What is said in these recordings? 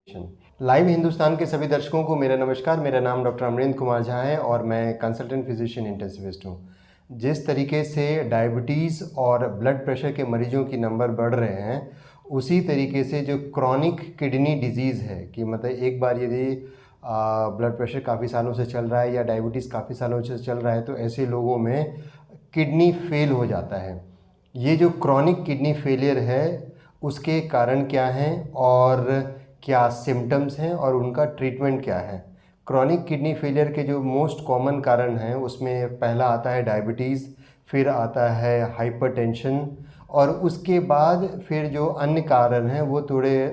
Live Hindustan के सभी दर्शकों को मेरा नमस्कार। मेरा नाम डॉक्टर अमरेंद्र कुमार झा है और मैं कंसल्टेंट फिजिशियन इंटेंसिविस्ट हूँ। जिस तरीके से डायबिटीज़ और ब्लड प्रेशर के मरीजों की नंबर बढ़ रहे हैं, उसी तरीके से जो क्रॉनिक किडनी डिजीज़ है कि मतलब एक बार यदि ब्लड प्रेशर काफ़ी सालों से चल रहा है या डायबिटीज़ काफ़ी सालों से चल रहा है तो ऐसे लोगों में किडनी फेल हो जाता है। ये जो क्रॉनिक किडनी फेलियर है उसके कारण क्या हैं और क्या सिम्टम्स हैं और उनका ट्रीटमेंट क्या है। क्रॉनिक किडनी फेलियर के जो मोस्ट कॉमन कारण हैं उसमें पहला आता है डायबिटीज़, फिर आता है हाइपरटेंशन और उसके बाद फिर जो अन्य कारण हैं वो थोड़े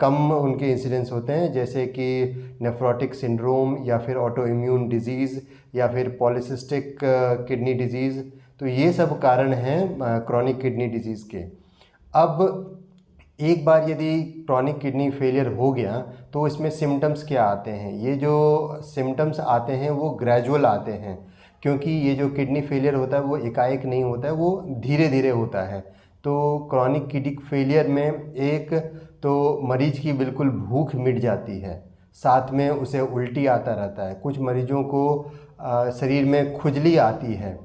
कम उनके इंसिडेंस होते हैं, जैसे कि नेफ्रोटिक सिंड्रोम या फिर ऑटो इम्यून डिजीज़ या फिर पॉलीसिस्टिक किडनी डिजीज़। तो ये सब कारण हैं क्रॉनिक किडनी डिजीज़ के। अब एक बार यदि क्रॉनिक किडनी फेलियर हो गया तो इसमें सिम्टम्स क्या आते हैं। ये जो सिम्टम्स आते हैं वो ग्रेजुअल आते हैं, क्योंकि ये जो किडनी फेलियर होता है वो एकाएक नहीं होता है, वो धीरे धीरे होता है। तो क्रॉनिक किडनी फेलियर में एक तो मरीज की बिल्कुल भूख मिट जाती है, साथ में उसे उल्टी आता रहता है। कुछ मरीजों को शरीर में खुजली आती है।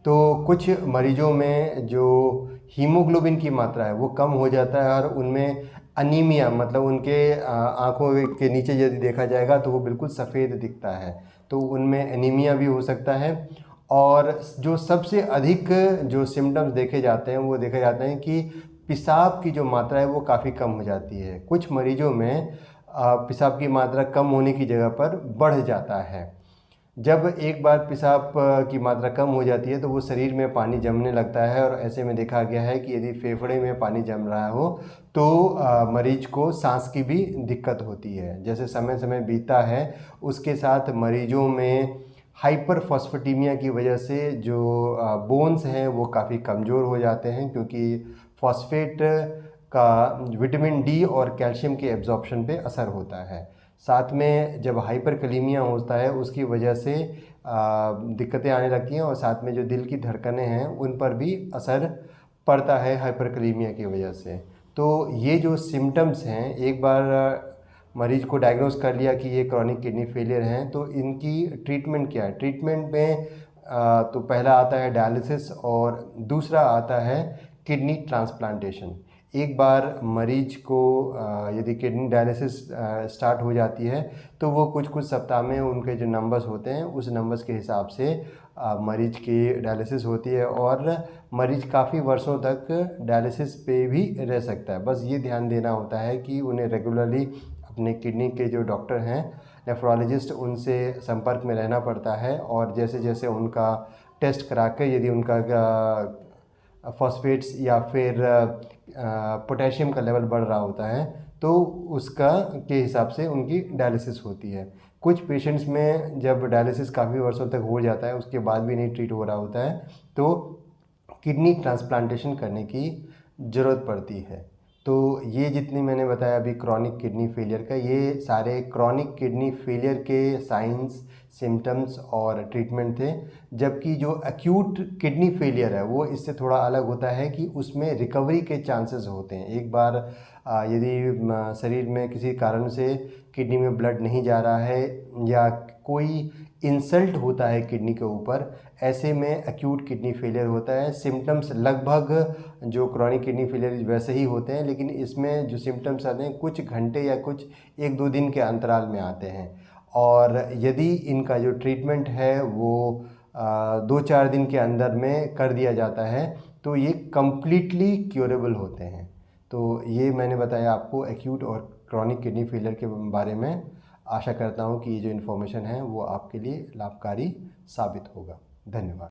तो कुछ मरीजों में जो हीमोग्लोबिन की मात्रा है वो कम हो जाता है और उनमें अनीमिया, मतलब उनके आँखों के नीचे यदि देखा जाएगा तो वो बिल्कुल सफ़ेद दिखता है, तो उनमें एनीमिया भी हो सकता है। और जो सबसे अधिक जो सिम्टम्स देखे जाते हैं वो देखे जाते हैं कि पेशाब की जो मात्रा है वो काफ़ी कम हो जाती है। कुछ मरीजों में पेशाब की मात्रा कम होने की जगह पर बढ़ जाता है। जब एक बार पेशाब की मात्रा कम हो जाती है तो वो शरीर में पानी जमने लगता है और ऐसे में देखा गया है कि यदि फेफड़े में पानी जम रहा हो तो मरीज को सांस की भी दिक्कत होती है। जैसे समय समय बीतता है उसके साथ मरीजों में हाइपरफॉस्फेटेमिया की वजह से जो बोन्स हैं वो काफ़ी कमज़ोर हो जाते हैं, क्योंकि फॉस्फेट का विटामिन डी और कैल्शियम के एब्जॉर्प्शन पे असर होता है। साथ में जब हाइपरकलीमिया होता है उसकी वजह से दिक्कतें आने लगती हैं और साथ में जो दिल की धड़कनें हैं उन पर भी असर पड़ता है हाइपरकलीमिया की वजह से। तो ये जो सिम्टम्स हैं, एक बार मरीज को डायग्नोस कर लिया कि ये क्रॉनिक किडनी फेलियर हैं तो इनकी ट्रीटमेंट क्या है। ट्रीटमेंट में तो पहला आता है डायलिसिस और दूसरा आता है किडनी ट्रांसप्लांटेशन। एक बार मरीज को यदि किडनी डायलिसिस स्टार्ट हो जाती है तो वो कुछ कुछ सप्ताह में उनके जो नंबर्स होते हैं उस नंबर्स के हिसाब से मरीज की डायलिसिस होती है और मरीज काफ़ी वर्षों तक डायलिसिस पे भी रह सकता है। बस ये ध्यान देना होता है कि उन्हें रेगुलरली अपने किडनी के जो डॉक्टर हैं, नेफ्रोलॉजिस्ट, उनसे संपर्क में रहना पड़ता है और जैसे जैसे उनका टेस्ट करा कर यदि उनका फॉस्फेट्स या फिर पोटेशियम का लेवल बढ़ रहा होता है तो उसका के हिसाब से उनकी डायलिसिस होती है। कुछ पेशेंट्स में जब डायलिसिस काफ़ी वर्षों तक हो जाता है उसके बाद भी नहीं ट्रीट हो रहा होता है तो किडनी ट्रांसप्लांटेशन करने की ज़रूरत पड़ती है। तो ये जितनी मैंने बताया अभी क्रॉनिक किडनी फेलियर का, ये सारे क्रॉनिक किडनी फेलियर के साइंस, सिम्टम्स और ट्रीटमेंट थे। जबकि जो एक्यूट किडनी फेलियर है वो इससे थोड़ा अलग होता है कि उसमें रिकवरी के चांसेस होते हैं। एक बार यदि शरीर में किसी कारण से किडनी में ब्लड नहीं जा रहा है या कोई इंसल्ट होता है किडनी के ऊपर, ऐसे में एक्यूट किडनी फेलियर होता है। सिम्टम्स लगभग जो क्रॉनिक किडनी फेलियर वैसे ही होते हैं, लेकिन इसमें जो सिम्टम्स आते हैं कुछ घंटे या कुछ 1-2 दिन के अंतराल में आते हैं और यदि इनका जो ट्रीटमेंट है वो 2-4 दिन के अंदर में कर दिया जाता है तो ये कम्प्लीटली क्योरेबल होते हैं। तो ये मैंने बताया आपको एक्यूट और क्रॉनिक किडनी फेलियर के बारे में। आशा करता हूँ कि ये जो इन्फॉर्मेशन है वो आपके लिए लाभकारी साबित होगा। धन्यवाद।